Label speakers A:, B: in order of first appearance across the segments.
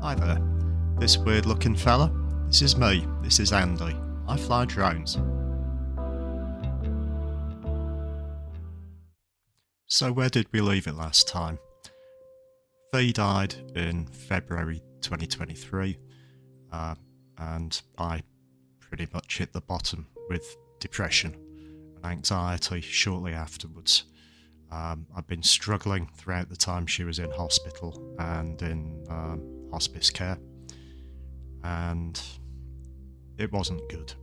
A: Hi there. This weird looking fella? This is me. This is Andy. I fly drones. So where did we leave it last time? V died in February 2023, and I pretty much hit the bottom with depression and anxiety shortly afterwards. I've been struggling throughout the time she was in hospital and in hospice care, and it wasn't good.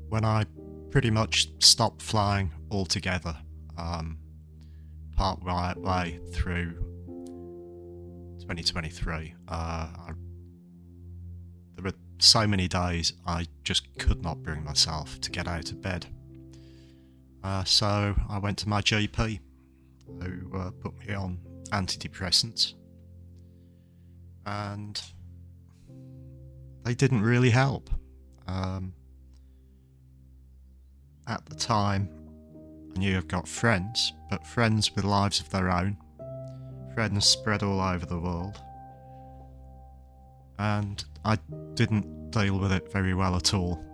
A: When I pretty much stopped flying altogether, part way through 2023, there were so many days I just could not bring myself to get out of bed. So I went to my GP, who put me on antidepressants, and they didn't really help. At the time, I knew I've got friends, but friends with lives of their own, friends spread all over the world, and I didn't deal with it very well at all.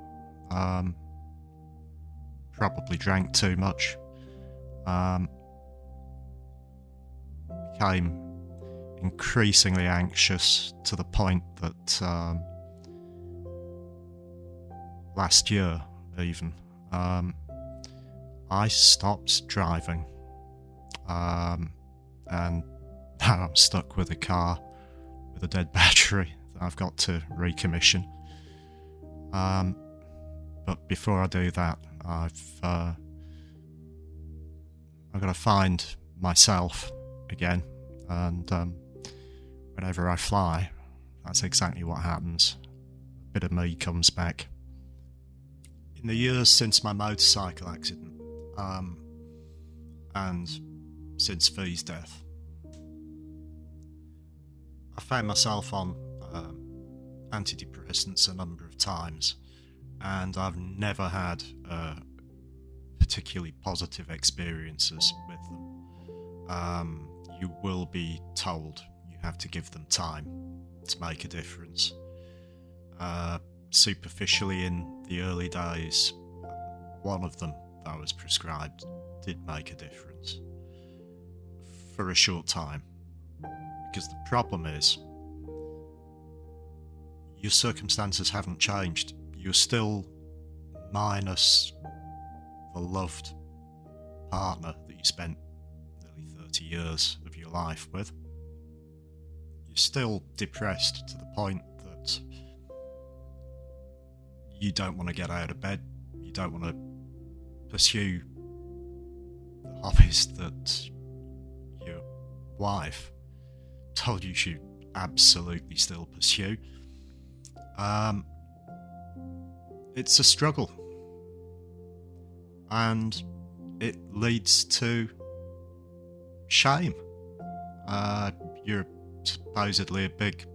A: Probably drank too much, became increasingly anxious to the point that last year even, I stopped driving, and now I'm stuck with a car with a dead battery that I've got to recommission. But before I do that, I've got to find myself again, and whenever I fly, that's exactly what happens. A bit of me comes back. In the years since my motorcycle accident, and since V's death, I found myself on antidepressants a number of times, and I've never had particularly positive experiences with them. You will be told you have to give them time to make a difference. Superficially, in the early days, one of them that I was prescribed did make a difference for a short time, because the problem is your circumstances haven't changed. You're still minus the loved partner that you spent nearly 30 years of your life with. You're still depressed to the point that you don't want to get out of bed. You don't want to pursue the hobbies that your wife told you should absolutely still pursue. It's a struggle, and it leads to shame. You're supposedly a big,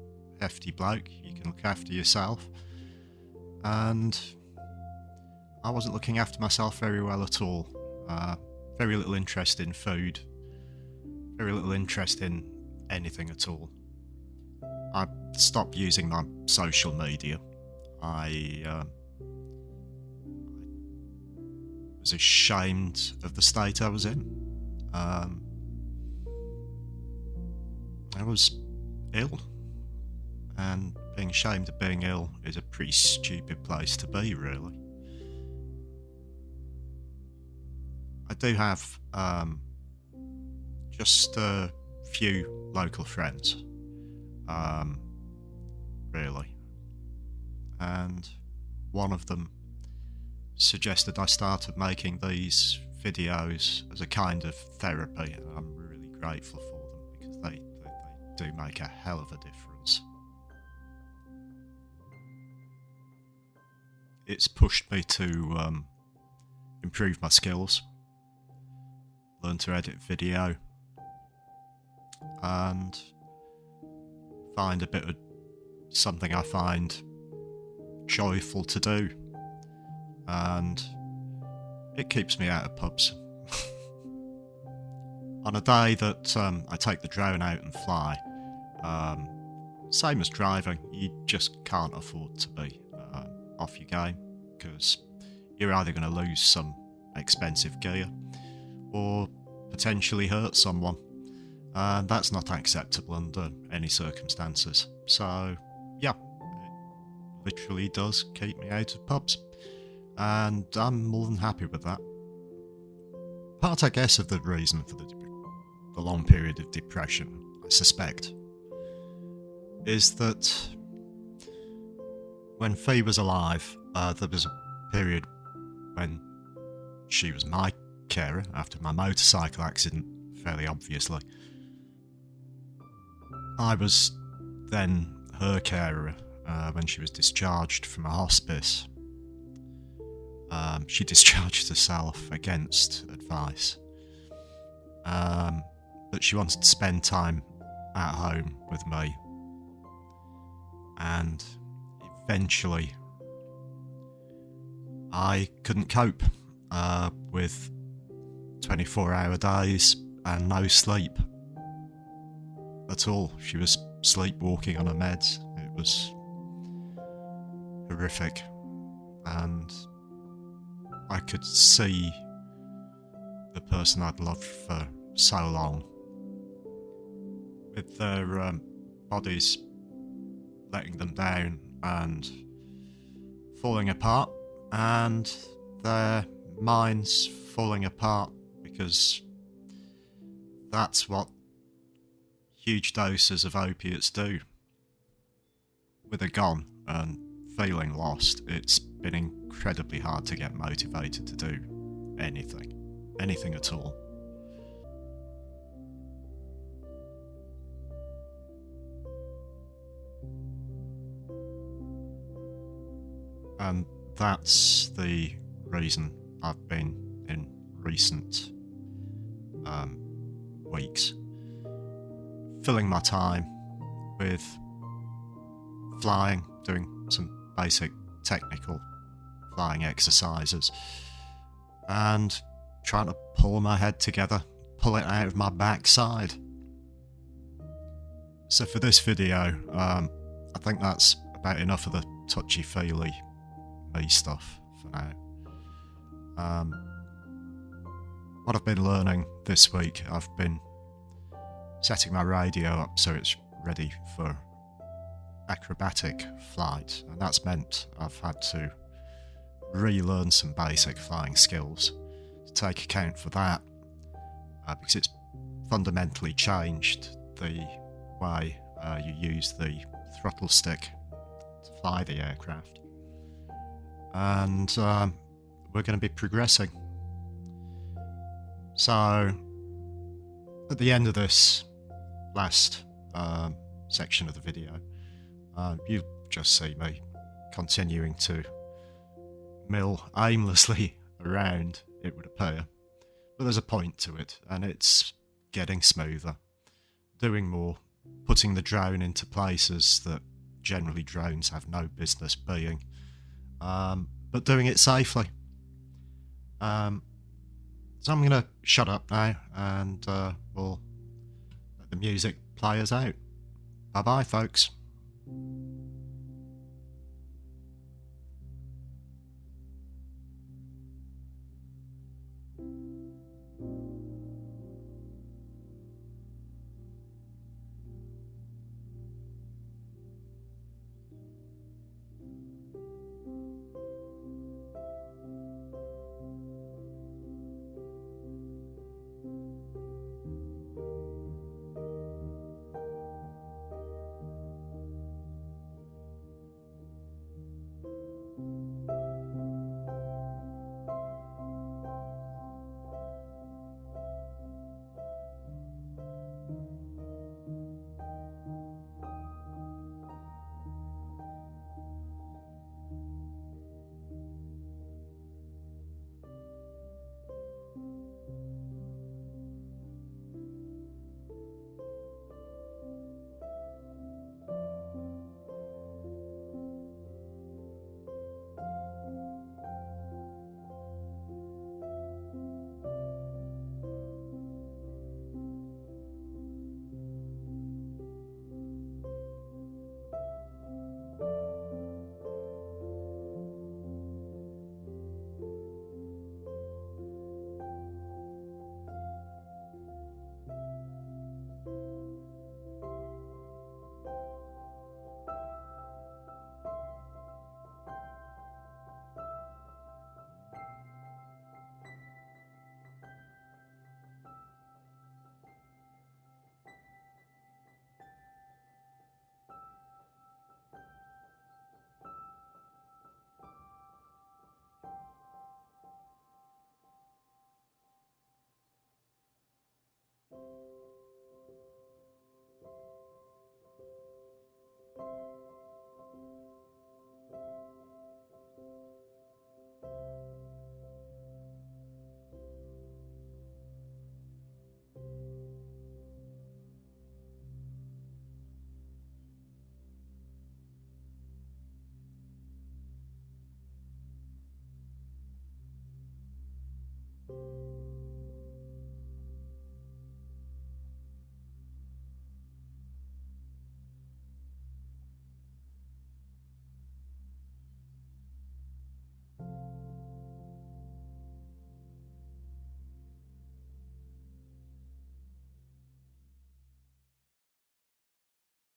A: hefty bloke. You can look after yourself, and I wasn't looking after myself very well at all. Very little interest in food, very little interest in anything at all. I stopped using my social media. I was ashamed of the state I was in. I was ill, and being ashamed of being ill is a pretty stupid place to be, really. I do have just a few local friends, really, and one of them suggested I started making these videos as a kind of therapy, and I'm really grateful for them, because they do make a hell of a difference. It's pushed me to improve my skills, learn to edit video, and find a bit of something I find joyful to do, and it keeps me out of pubs. On a day that I take the drone out and fly, same as driving, you just can't afford to be off your game, because you're either going to lose some expensive gear or potentially hurt someone, and that's not acceptable under any circumstances. So yeah, it literally does keep me out of pubs, and I'm more than happy with that. Part, I guess, of the reason for the long period of depression, I suspect, is that when Fee was alive, there was a period when she was my carer after my motorcycle accident, fairly obviously. I was then her carer when she was discharged from a hospice. She discharged herself against advice, but she wanted to spend time at home with me, and eventually I couldn't cope with 24-hour days and no sleep at all. She was sleepwalking on her meds. It was horrific, and I could see the person I'd loved for so long, with their bodies letting them down and falling apart, and their minds falling apart, because that's what huge doses of opiates do. With her gone and feeling lost, it's been incredibly hard to get motivated to do anything at all. And that's the reason I've been in recent weeks filling my time with flying, doing some basic technical flying exercises, and trying to pull my head together, pull it out of my backside. So for this video, I think that's about enough of the touchy-feely me stuff for now. What I've been learning this week, I've been setting my radio up so it's ready for acrobatic flight, and that's meant I've had to relearn some basic flying skills to take account for that, because it's fundamentally changed the way you use the throttle stick to fly the aircraft, and we're going to be progressing. So at the end of this last section of the video, you just see me continuing to mill aimlessly around, it would appear, but there's a point to it, and it's getting smoother, doing more, putting the drone into places that generally drones have no business being, but doing it safely. So I'm going to shut up now, and we'll let the music play us out. Bye bye, folks.